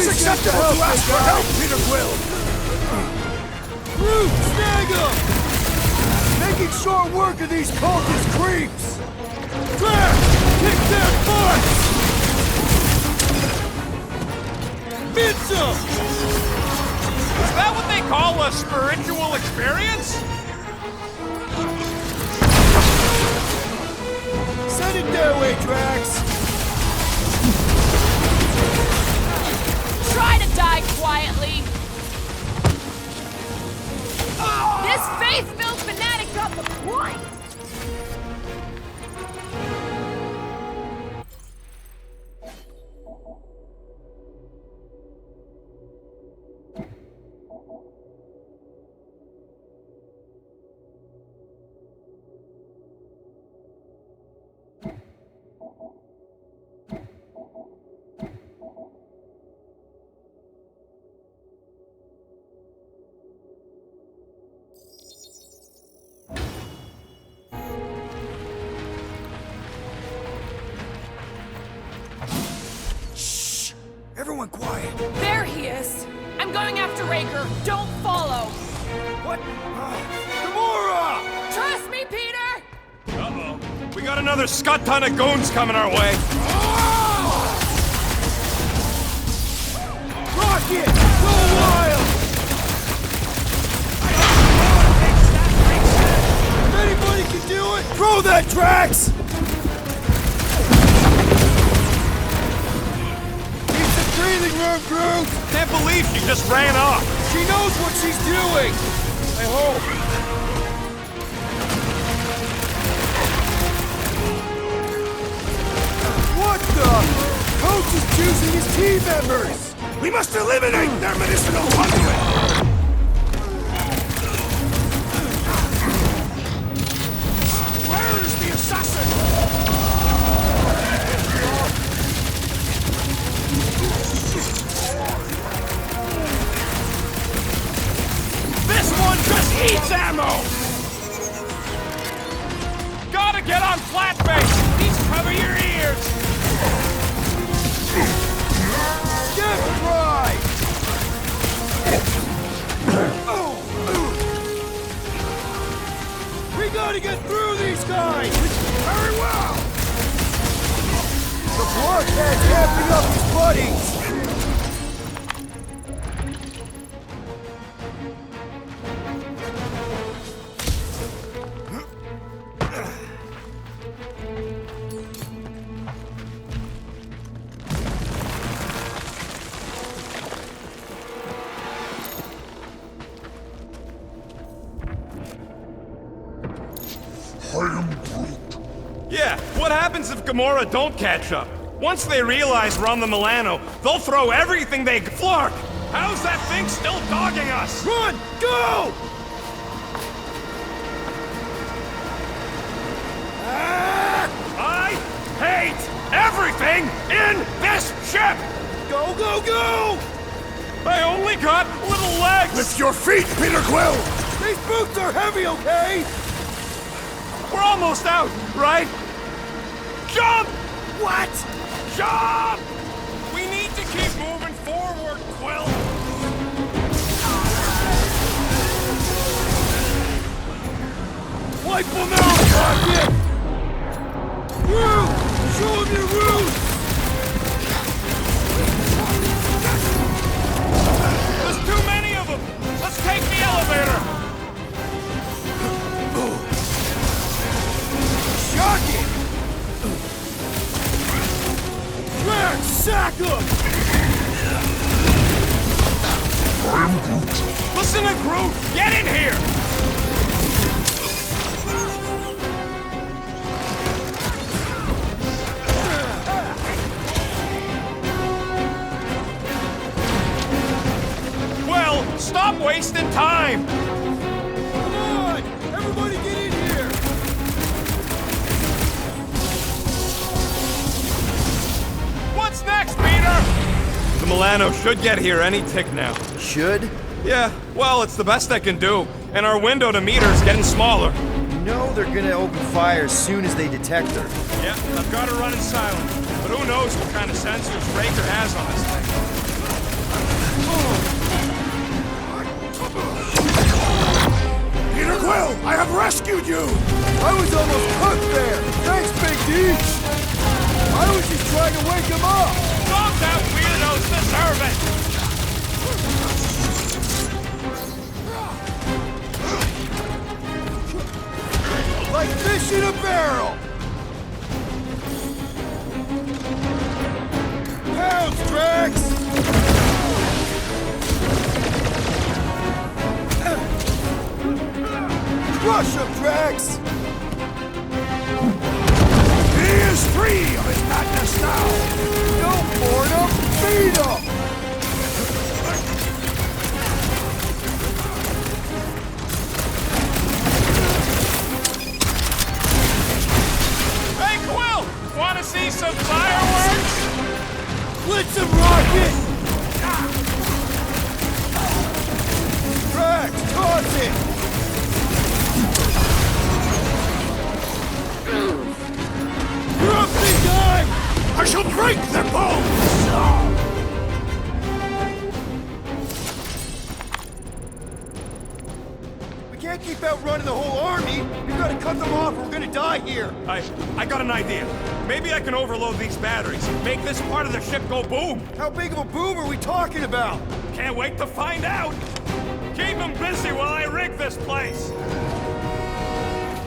is acceptable to ask for help, Peter Quill! Root, snag him! Making short work of these cultist creeps! Track! Kick their butts! Mince 'em! Is that what they call a spiritual experience? Send it their way, Drax! Try to die quietly! This faith-filled fanatic got the point! Everyone quiet. There he is! I'm going after Raker. Don't follow! What? Gamora! Trust me, Peter! Uh-oh. We got another scut ton of goons coming our way. Rocket! Go wild! If anybody can do it, throw that, Drax! Breathing room, Groot! Can't believe she just ran off. She knows what she's doing! I hope. What the? Coach is choosing his team members! We must eliminate their medicinal conduit! Where is the assassin? This one just eats ammo! Gotta get on flat base! These cover your ears! Get right! We gotta get through these guys! Very well! The blockhead's amping up his buddies! Yeah, what happens if Gamora don't catch up? Once they realize we're on the Milano, they'll throw everything they Flark! How's that thing still dogging us? Run! Go! I hate everything in this ship! Go, go, go! I only got little legs! Lift your feet, Peter Quill! These boots are heavy, okay? We're almost out, right? Jump! What? Jump! We need to keep moving forward, Quill! Wipe them out, Rocket! Groot! Show them your roots! There's too many of them! Let's take the elevator! Shocking! Drax, sack him! Listen to Groot! Get in here! Well, stop wasting time! Come on! Everybody get in here! What's next, Peter? The Milano should get here any tick now. Should? Yeah, well, it's the best I can do. And our window to meet her is getting smaller. You know they're gonna open fire as soon as they detect her. Yeah, I've got her running silent. But who knows what kind of sensors Raker has on this thing. Peter Quill, I have rescued you! I was almost cooked there! Thanks, Big D! I was just trying to wake him up! Dogged out weirdos deserve it! Like fish in a barrel! Pounds, Drax! Crush him, Drax! He is free of his madness now! Don't board him! Feed him! Hey, Quill! Wanna see some fireworks? Blitz him, Rocket! Drax, toss it! You're up, big guy! I shall break their bones! We can't keep outrunning the whole army! We've got to cut them off or we're gonna die here! I got an idea. Maybe I can overload these batteries. Make this part of the ship go boom. How big of a boom are we talking about? Can't wait to find out. Keep them busy while I rig this place.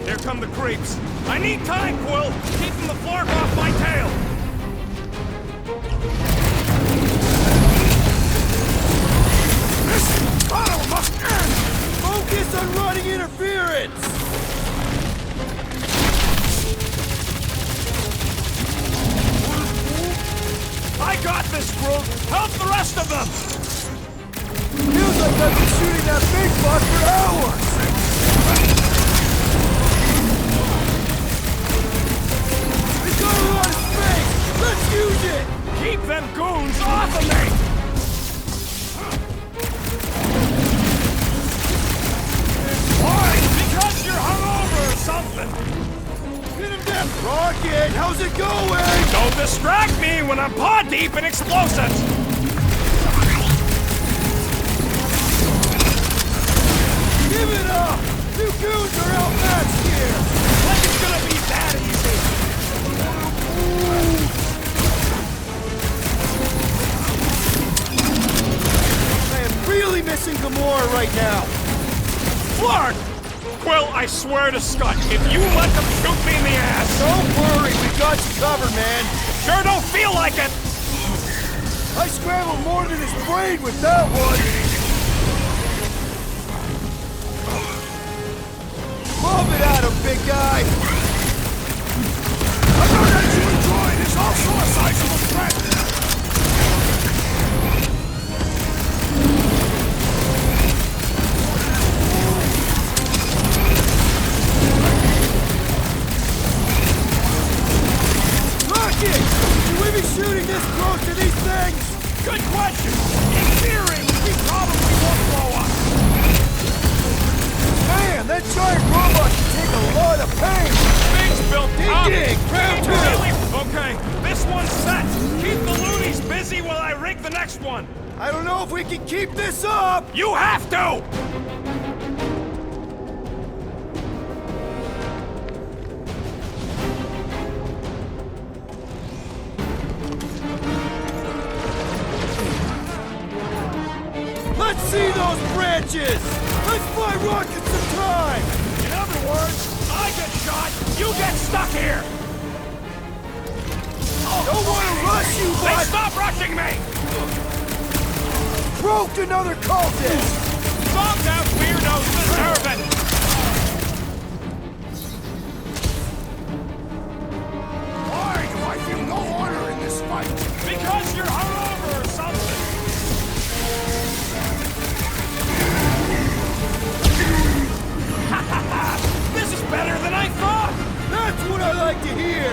Here come the creeps. I need time, Quill. Keeping the flark off my tail. This battle must end! Focus on running interference! I got this, Groot. Help the rest of them. Feels like I've been shooting that big buck for hours! We've got a lot of space! Let's use it! Keep them goons off of me. Why? Because you're hungover or something. Hit him down! Rocket, how's it going? Don't distract me when I'm paw deep in explosives. Give it up! You goons are outmatched here! Like it's gonna be that easy. I am really missing Gamora right now! Flark! Quill, I swear to Scott, if you let them shoot me in the ass... Don't worry, we got you covered, man! Sure don't feel like it! I scrambled more than his brain with that one! Lob it at him, big guy! A gargantuan droid is also a sizable threat! Rocket! Should we be shooting this close to these things? Good question! In theory, we probably won't blow up. Man, that giant robot can take a lot of pain! Things built up! Dig! Round two! Okay, this one's set! Keep the loonies busy while I rig the next one! I don't know if we can keep this up! You have to! Let's see those branches! Let's buy Rocket some time! In other words, I get shot, you get stuck here! Don't want to rush you, They but stop rushing me! broke another cultist! Bombed out weirdos deserve it! Why do I feel no honor in this fight? Because you're hungover or something! This is better than I thought! That's what I like to hear!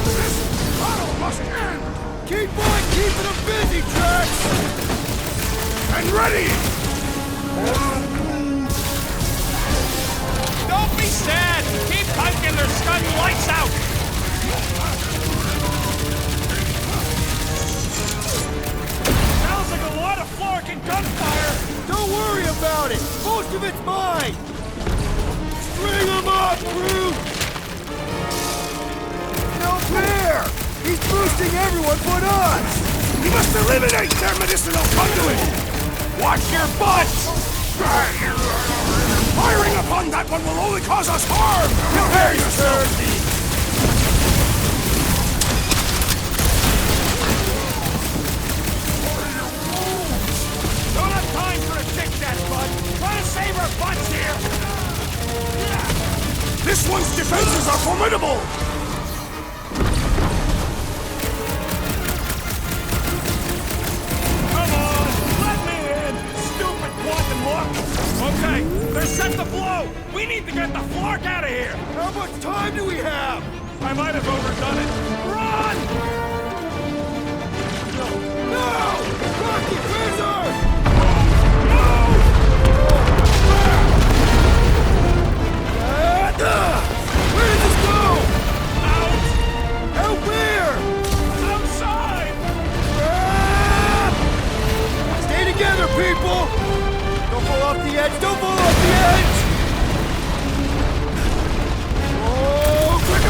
This battle must end! Keep on keeping them busy, Drax! And ready! Don't be sad! Keep punking their scud lights out! about it! Most of it's mine! String him up, Groot! No fair! He's boosting everyone but us! We must eliminate their medicinal conduit! Watch your butts! Firing upon that one will only cause us harm! Prepare yourself! Don't have time for a chit-chat, bud! Try to save our butts here! This one's defenses are formidable! Come on! Let me in! Stupid quantum look! Okay, they're set to blow! We need to get the Flark out of here! How much time do we have? I might have overdone it. Run! No! Rocket Wizard! Where did this go? Out! Out where? Outside! Stay together, people! Don't fall off the edge! Don't fall off the edge! Oh, quick!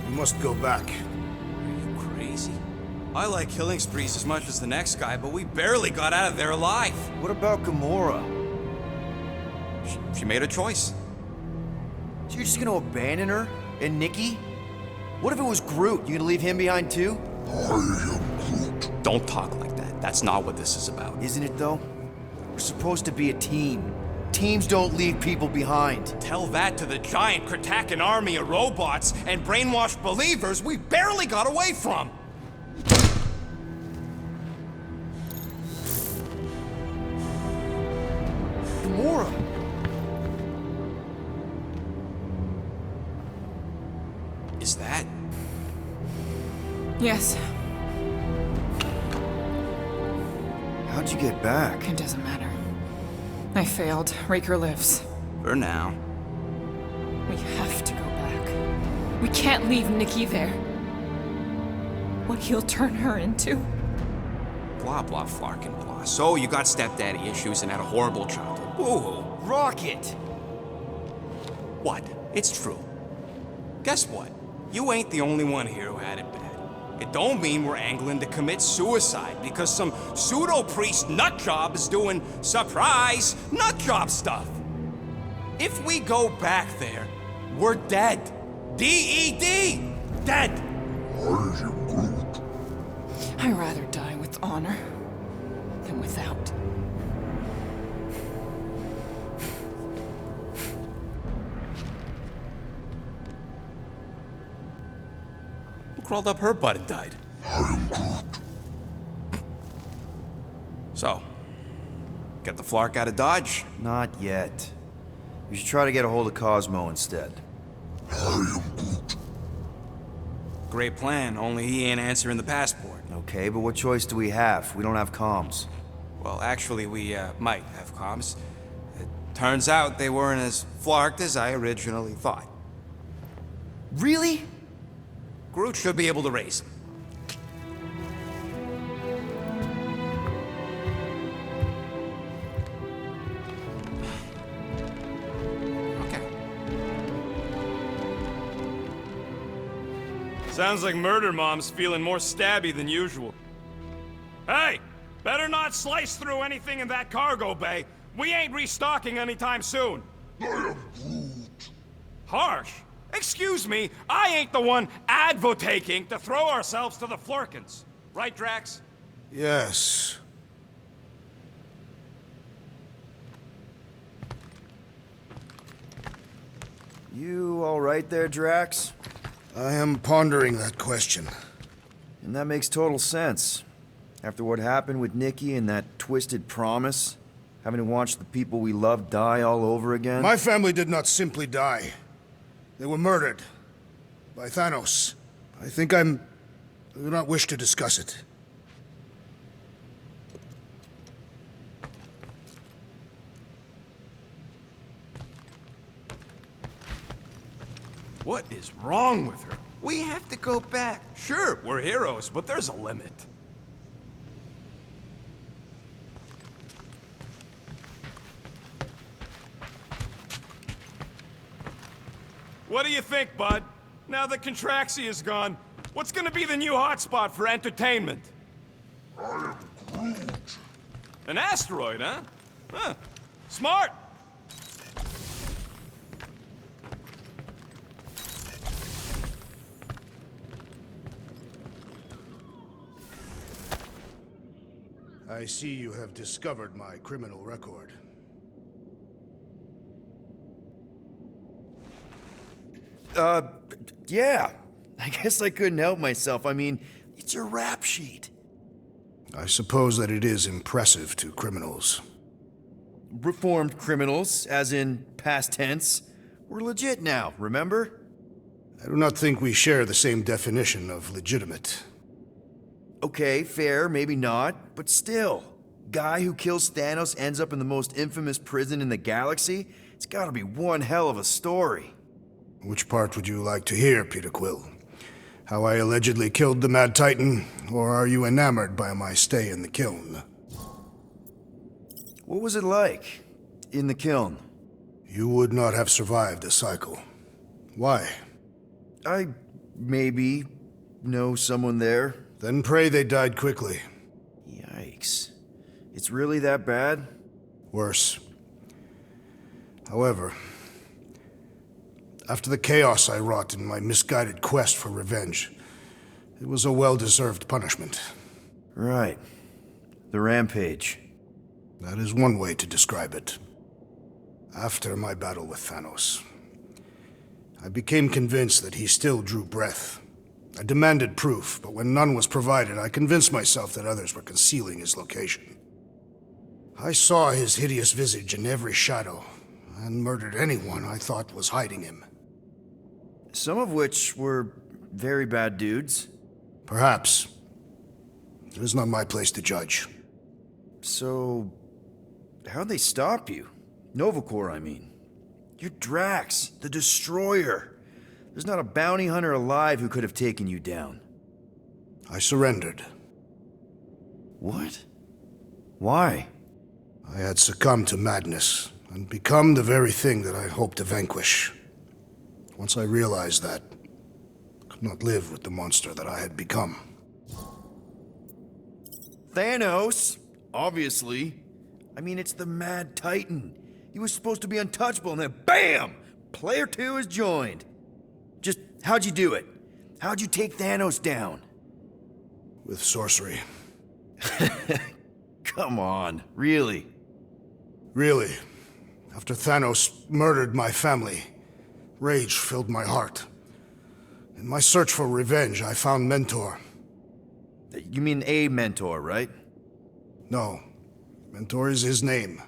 We must go back. Are you crazy? I like killing sprees as much as the next guy, but we barely got out of there alive. What about Gamora? She made a choice. So you're just gonna abandon her? And Nikki? What if it was Groot? You gonna leave him behind too? Don't talk like that. That's not what this is about. Isn't it though? We're supposed to be a team. Teams don't leave people behind. Tell that to the giant Kratakan army of robots and brainwashed believers we barely got away from. Gamora! Is that? Yes, How'd you get back? it doesn't matter. I failed. Raker lives. For now. We have to go back. We can't leave Nikki there. What he'll turn her into? Blah, blah, flark and blah. So you got stepdaddy issues and had a horrible childhood. Boo-hoo. Rocket! What? It's true. Guess what? You ain't the only one here who had it bad. It don't mean we're angling to commit suicide because some pseudo-priest nutjob is doing surprise nutjob stuff. If we go back there, we're dead. D-E-D! Dead! I'd rather die with honor than without. Who crawled up her butt and died? So, get the Flark out of Dodge? Not yet. We should try to get a hold of Cosmo instead. Great plan, only he ain't answering the passport. Okay, but what choice do we have? We don't have comms. Well, actually, we might have comms. It turns out they weren't as flarked as I originally thought. Really? Groot should be able to raise him. Okay. Sounds like Murder Mom's feeling more stabby than usual. Hey! Better not slice through anything in that cargo bay. We ain't restocking anytime soon. I am Groot. Harsh? Excuse me, I ain't the one advocating to throw ourselves to the Flurkins. Right, Drax? Yes. You all right there, Drax? I am pondering that question. And that makes total sense. After what happened with Nikki and that twisted promise, having to watch the people we love die all over again. My family did not simply die. They were murdered. By Thanos. I do not wish to discuss it. What is wrong with her? We have to go back. Sure, we're heroes, but there's a limit. What do you think, bud? Now that Contraxi is gone, what's gonna be the new hotspot for entertainment? I am Groot. An asteroid, huh? Huh. Smart! I see you have discovered my criminal record. Yeah. I guess I couldn't help myself. I mean, it's your rap sheet. I suppose that it is impressive to criminals. Reformed criminals, as in past tense. We're legit now, remember? I do not think we share the same definition of legitimate. Okay, fair, maybe not, but still. Guy who kills Thanos ends up in the most infamous prison in the galaxy? It's gotta be one hell of a story. Which part would you like to hear, Peter Quill? How I allegedly killed the Mad Titan, or are you enamored by my stay in the kiln? What was it like in the kiln? You would not have survived the cycle. Why? I maybe know someone there. Then pray they died quickly. Yikes. It's really that bad? Worse. However, after the chaos I wrought in my misguided quest for revenge, it was a well-deserved punishment. Right. The rampage. That is one way to describe it. After my battle with Thanos, I became convinced that he still drew breath. I demanded proof, but when none was provided, I convinced myself that others were concealing his location. I saw his hideous visage in every shadow, and murdered anyone I thought was hiding him. Some of which were very bad dudes. Perhaps. It is not my place to judge. So, how'd they stop you? Nova Corps, I mean. You're Drax, the Destroyer. There's not a bounty hunter alive who could have taken you down. I surrendered. What? Why? I had succumbed to madness, and become the very thing that I hoped to vanquish. Once I realized that, I could not live with the monster that I had become. Thanos, obviously. I mean, it's the Mad Titan. He was supposed to be untouchable, and then BAM! Player 2 is joined. Just, how'd you do it? How'd you take Thanos down? With sorcery. Come on, really? Really, after Thanos murdered my family, rage filled my heart. In my search for revenge, I found Mentor. You mean a mentor, right? No, Mentor is his name.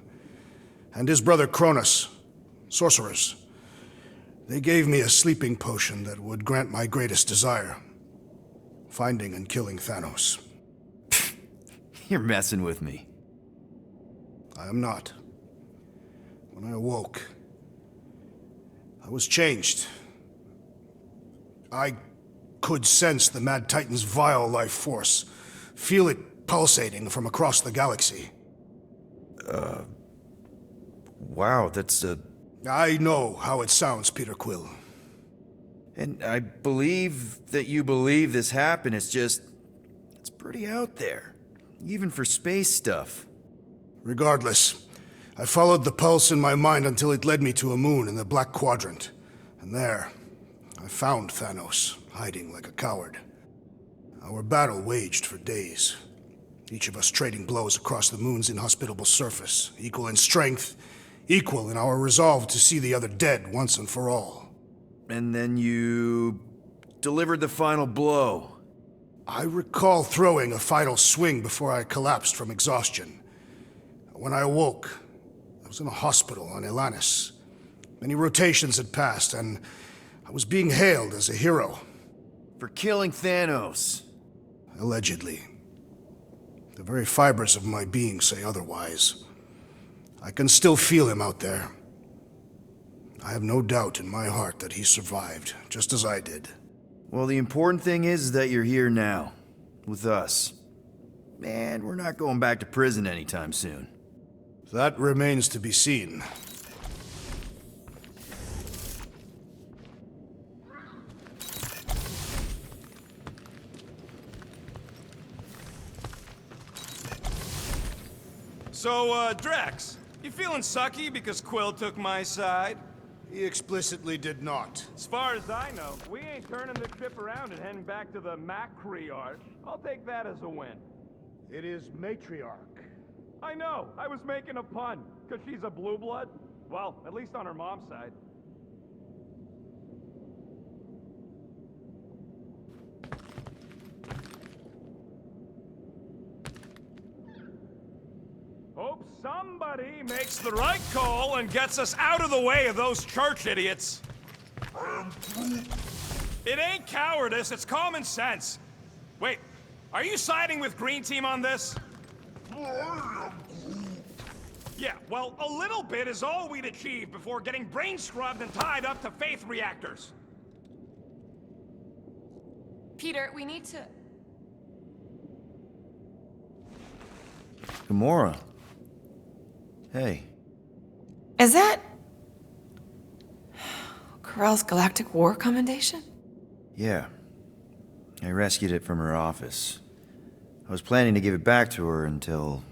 And his brother Cronus, sorcerers. They gave me a sleeping potion that would grant my greatest desire. Finding and killing Thanos. You're messing with me. I am not. When I awoke, I was changed. I could sense the Mad Titan's vile life force, feel it pulsating from across the galaxy. Wow, that's I know how it sounds, Peter Quill. And I believe that you believe this happened. It's pretty out there. Even for space stuff. Regardless, I followed the pulse in my mind until it led me to a moon in the Black Quadrant. And there, I found Thanos, hiding like a coward. Our battle waged for days. Each of us trading blows across the moon's inhospitable surface, equal in strength, equal in our resolve to see the other dead once and for all. And then you delivered the final blow. I recall throwing a final swing before I collapsed from exhaustion. When I awoke, I was in a hospital on Elanis. Many rotations had passed, and I was being hailed as a hero. For killing Thanos. Allegedly. The very fibers of my being say otherwise. I can still feel him out there. I have no doubt in my heart that he survived, just as I did. Well, the important thing is that you're here now, with us. And we're not going back to prison anytime soon. That remains to be seen. So, Drax, you feeling sucky because Quill took my side? He explicitly did not. As far as I know, we ain't turning the ship around and heading back to the matriarch. I'll take that as a win. It is matriarch. I know, I was making a pun, because she's a blue blood. Well, at least on her mom's side. Hope somebody makes the right call and gets us out of the way of those church idiots. It ain't cowardice, it's common sense. Wait, are you siding with Green Team on this? Yeah, well, a little bit is all we'd achieve before getting brain scrubbed and tied up to faith reactors. Peter, we need to... Gamora. Hey. Is that... Corell's Galactic War Commendation? Yeah. I rescued it from her office. I was planning to give it back to her until...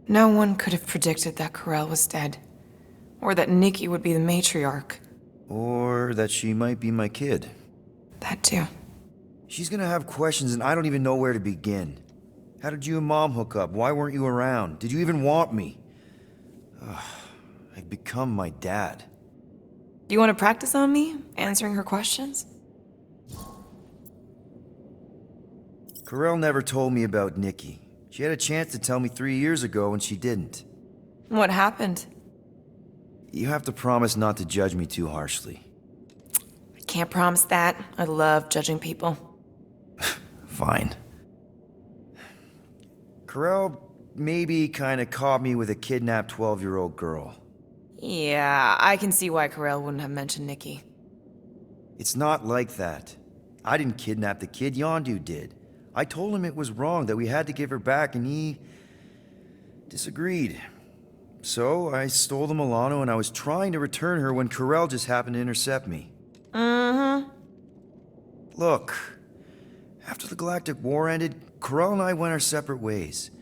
No one could have predicted that Corell was dead. Or that Nikki would be the matriarch. Or that she might be my kid. That too. She's gonna have questions and I don't even know where to begin. How did you and Mom hook up? Why weren't you around? Did you even want me? I've become my dad. Do you want to practice on me, answering her questions? Corell never told me about Nikki. She had a chance to tell me 3 years ago and she didn't. What happened? You have to promise not to judge me too harshly. I can't promise that. I love judging people. Fine. Corell maybe kinda caught me with a kidnapped 12-year-old girl. Yeah, I can see why Corell wouldn't have mentioned Nikki. It's not like that. I didn't kidnap the kid, Yondu did. I told him it was wrong, that we had to give her back, and he... disagreed. So, I stole the Milano and I was trying to return her when Corell just happened to intercept me. Mm-hmm. Look, after the Galactic War ended, Corell and I went our separate ways.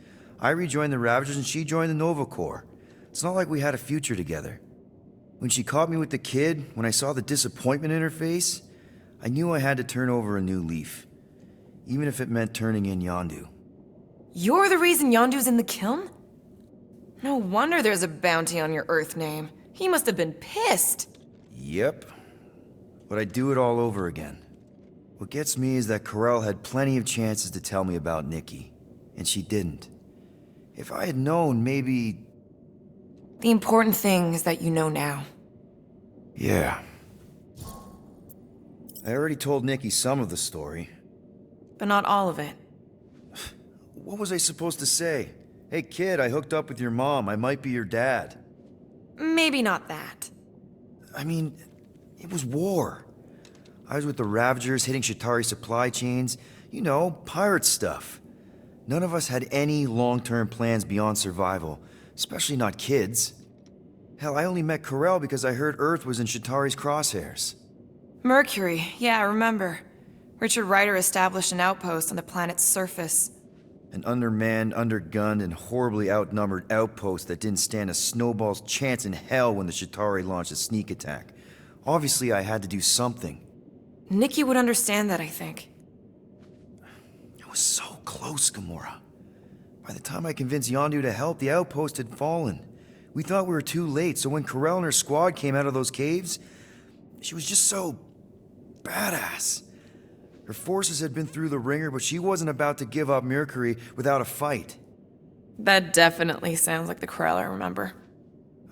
I rejoined the Ravagers and she joined the Nova Corps. It's not like we had a future together. When she caught me with the kid, when I saw the disappointment in her face, I knew I had to turn over a new leaf. Even if it meant turning in Yondu. You're the reason Yondu's in the kiln? No wonder there's a bounty on your Earth name. He must have been pissed. Yep. But I'd do it all over again. What gets me is that Corell had plenty of chances to tell me about Nikki, and she didn't. If I had known, maybe... The important thing is that you know now. Yeah. I already told Nikki some of the story. But not all of it. What was I supposed to say? Hey kid, I hooked up with your mom. I might be your dad. Maybe not that. I mean, it was war. I was with the Ravagers hitting Shatari supply chains. You know, pirate stuff. None of us had any long-term plans beyond survival, especially not kids. Hell, I only met Corell because I heard Earth was in Shatari's crosshairs. Mercury, yeah, I remember. Richard Ryder established an outpost on the planet's surface. An undermanned, undergunned, and horribly outnumbered outpost that didn't stand a snowball's chance in hell when the Shatari launched a sneak attack. Obviously, I had to do something. Nikki would understand that, I think. I was so close, Gamora. By the time I convinced Yondu to help, the outpost had fallen. We thought we were too late, so when Corell and her squad came out of those caves, she was just so badass. Her forces had been through the ringer, but she wasn't about to give up Mercury without a fight. That definitely sounds like the Corell I remember.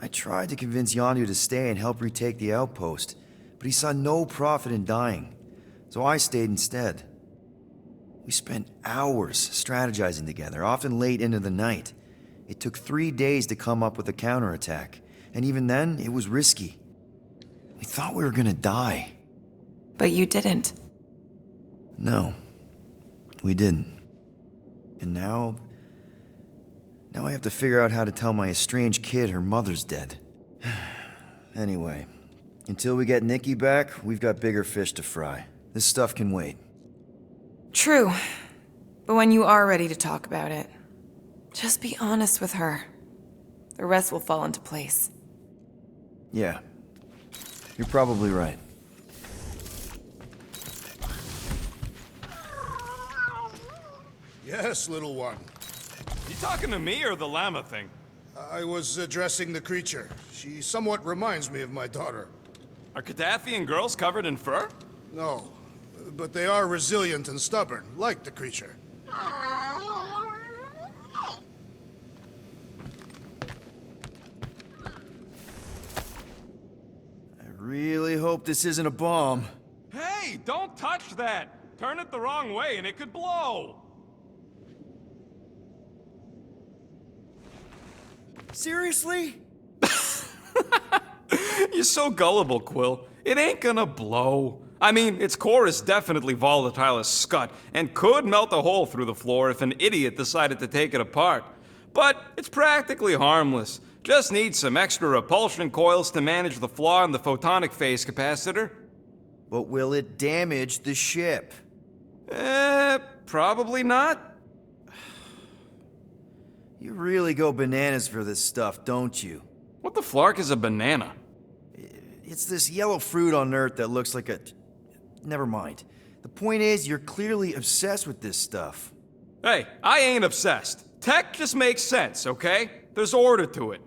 I tried to convince Yondu to stay and help retake the outpost, but he saw no profit in dying, so I stayed instead. We spent hours strategizing together, often late into the night. It took 3 days to come up with a counterattack, and even then, it was risky. We thought we were gonna die. But you didn't. No, we didn't. And now I have to figure out how to tell my estranged kid her mother's dead. Anyway, until we get Nikki back, we've got bigger fish to fry. This stuff can wait. True. But when you are ready to talk about it, just be honest with her. The rest will fall into place. Yeah, you're probably right. Yes, little one. You talking to me or the llama thing? I was addressing the creature. She somewhat reminds me of my daughter. Are Cadathian girls covered in fur? No, but they are resilient and stubborn, like the creature. I really hope this isn't a bomb. Hey, don't touch that! Turn it the wrong way and it could blow! Seriously? You're so gullible, Quill. It ain't gonna blow. I mean, its core is definitely volatile as scut, and could melt a hole through the floor if an idiot decided to take it apart. But it's practically harmless. Just needs some extra repulsion coils to manage the flaw in the photonic phase capacitor. But will it damage the ship? Probably not. You really go bananas for this stuff, don't you? What the flark is a banana? It's this yellow fruit on Earth that looks like a... Never mind. The point is, you're clearly obsessed with this stuff. Hey, I ain't obsessed. Tech just makes sense, okay? There's order to it.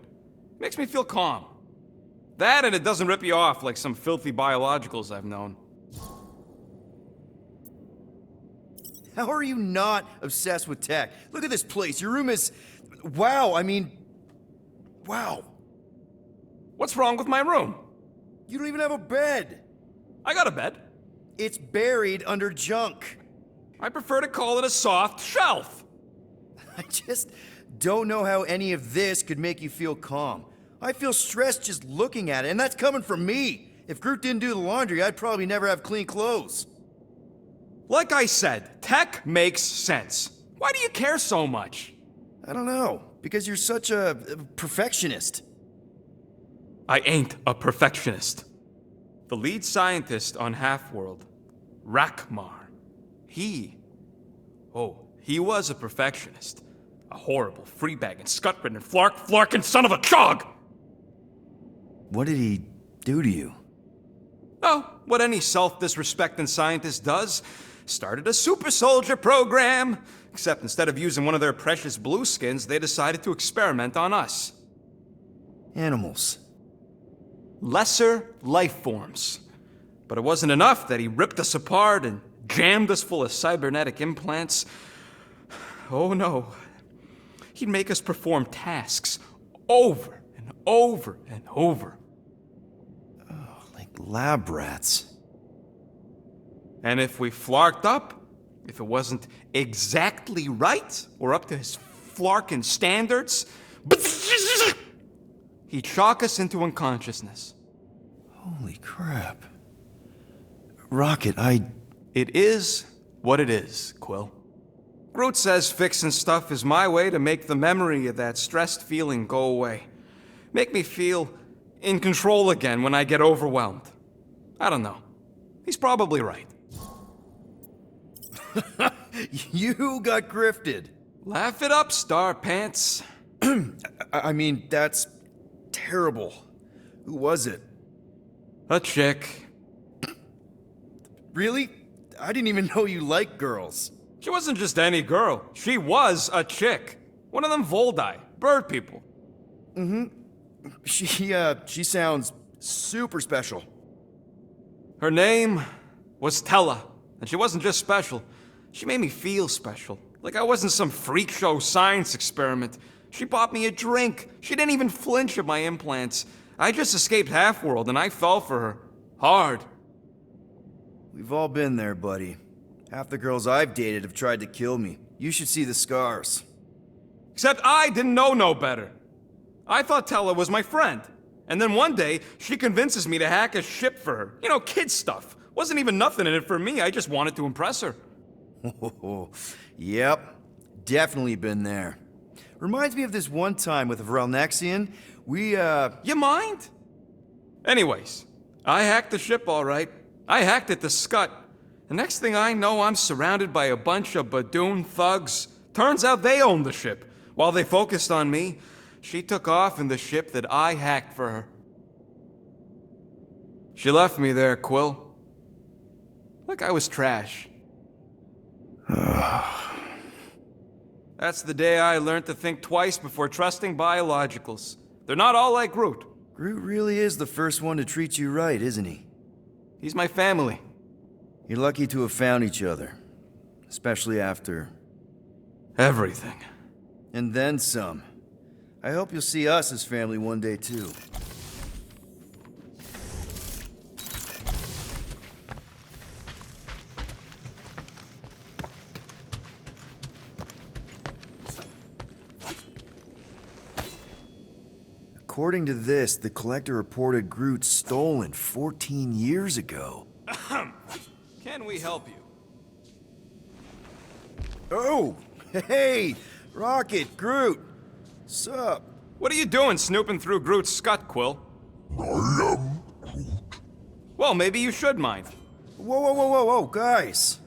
Makes me feel calm. That and it doesn't rip you off like some filthy biologicals I've known. How are you not obsessed with tech? Look at this place. Your room is... Wow, I mean... Wow. What's wrong with my room? You don't even have a bed. I got a bed. It's buried under junk. I prefer to call it a soft shelf. I just don't know how any of this could make you feel calm. I feel stressed just looking at it, and that's coming from me. If Groot didn't do the laundry, I'd probably never have clean clothes. Like I said, tech makes sense. Why do you care so much? I don't know, because you're such a perfectionist. I ain't a perfectionist. The lead scientist on Half-World, Rakmar, he was a perfectionist. A horrible, free-bagging, scut-ridden, flarkin' son of a chog! What did he do to you? Oh, what any self-disrespecting scientist does. Started a super soldier program. Except instead of using one of their precious blueskins, they decided to experiment on us. Animals. Lesser life forms. But it wasn't enough that he ripped us apart and jammed us full of cybernetic implants. Oh no. He'd make us perform tasks over and over and over. Oh, like lab rats. And if we flarked up, if it wasn't exactly right or up to his flarkin' standards, he'd shock us into unconsciousness. Holy crap. Rocket, It is what it is, Quill. Groot says fixing stuff is my way to make the memory of that stressed feeling go away. Make me feel in control again when I get overwhelmed. I don't know. He's probably right. You got grifted. Laugh it up, Star Pants. I mean, that's terrible. Who was it? A chick. Really? I didn't even know you liked girls. She wasn't just any girl. She was a chick. One of them Voldi, bird people. She sounds super special. Her name was Tella, and she wasn't just special. She made me feel special, like I wasn't some freak show science experiment. She bought me a drink. She didn't even flinch at my implants. I just escaped Half-World, and I fell for her. Hard. We've all been there, buddy. Half the girls I've dated have tried to kill me. You should see the scars. Except I didn't know no better. I thought Tella was my friend. And then one day, she convinces me to hack a ship for her. You know, kid stuff. Wasn't even nothing in it for me, I just wanted to impress her. Yep, definitely been there. Reminds me of this one time with Vrelnexian. You mind? Anyways, I hacked the ship all right. I hacked it to Scut. The next thing I know, I'm surrounded by a bunch of Badoon thugs. Turns out they owned the ship. While they focused on me, she took off in the ship that I hacked for her. She left me there, Quill. Like I was trash. That's the day I learned to think twice before trusting biologicals. They're not all like Groot. Groot really is the first one to treat you right, isn't he? He's my family. You're lucky to have found each other. Especially after... everything. And then some. I hope you'll see us as family one day, too. According to this, the Collector reported Groot stolen 14 years ago. Can we help you? Oh! Hey! Rocket, Groot! Sup? What are you doing snooping through Groot's scut, Quill? I am Groot. Well, maybe you should mind. Whoa, guys!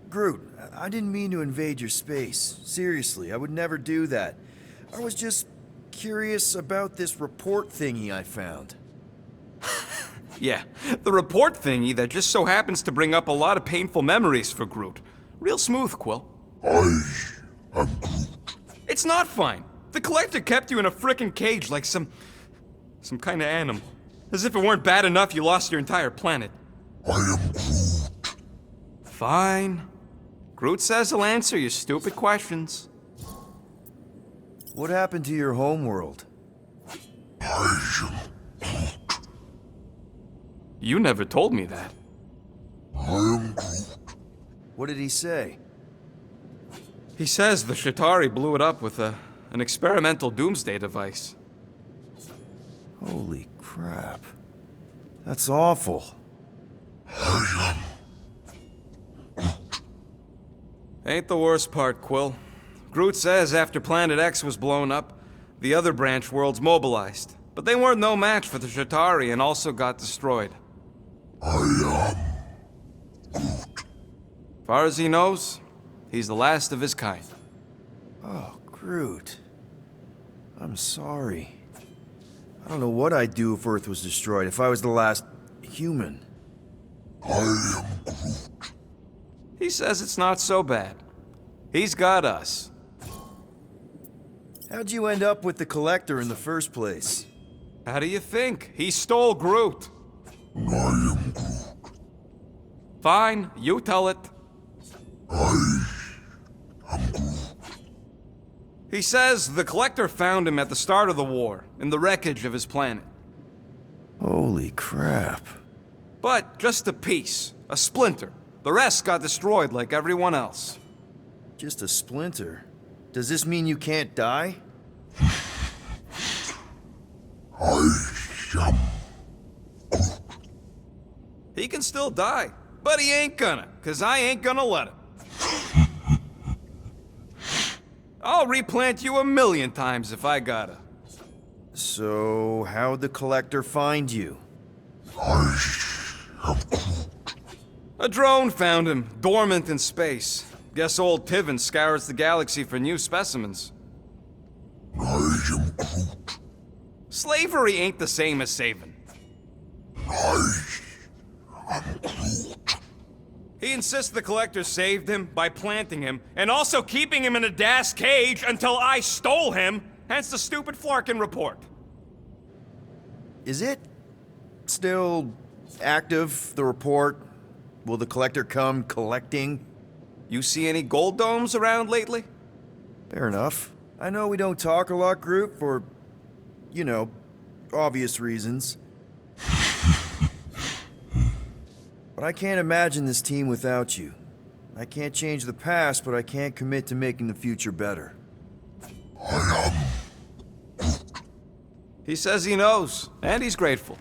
Groot, I didn't mean to invade your space. Seriously, I would never do that. I was just curious about this report thingy I found. Yeah, the report thingy that just so happens to bring up a lot of painful memories for Groot. Real smooth, Quill. I am Groot. It's not fine. The Collector kept you in a frickin' cage like some kind of animal. As if it weren't bad enough you lost your entire planet. I am Groot. Fine. Groot says he'll answer your stupid questions. What happened to your homeworld? I am Groot. You never told me that. I am Groot. What did he say? He says the Shatari blew it up with an experimental doomsday device. Holy crap. That's awful. I am Ain't the worst part, Quill. Groot says after Planet X was blown up, the other branch worlds mobilized. But they weren't no match for the Shatari and also got destroyed. I am Groot. Far as he knows, he's the last of his kind. Oh, Groot. I'm sorry. I don't know what I'd do if Earth was destroyed, if I was the last human. I am Groot. He says it's not so bad. He's got us. How'd you end up with the Collector in the first place? How do you think? He stole Groot. I am Groot. Fine, you tell it. I am Groot. He says the Collector found him at the start of the war, in the wreckage of his planet. Holy crap. But just a piece, a splinter. The rest got destroyed like everyone else. Just a splinter? Does this mean you can't die? I am Groot. He He can still die, but he ain't gonna, 'cause I ain't gonna let him. I'll replant you 1,000,000 times if I gotta. So, how'd the Collector find you? I am Groot. A drone found him, dormant in space. Guess old Tiven scours the galaxy for new specimens. I am Groot. Slavery ain't the same as saving. I am Groot. He insists the Collector saved him by planting him, and also keeping him in a das cage until I stole him, hence the stupid Flarkin report. Is it still active, the report? Will the Collector come collecting? You see any gold domes around lately? Fair enough. I know we don't talk a lot, Groot, for, you know, obvious reasons. But I can't imagine this team without you. I can't change the past, but I can't commit to making the future better. I am He says he knows, and he's grateful.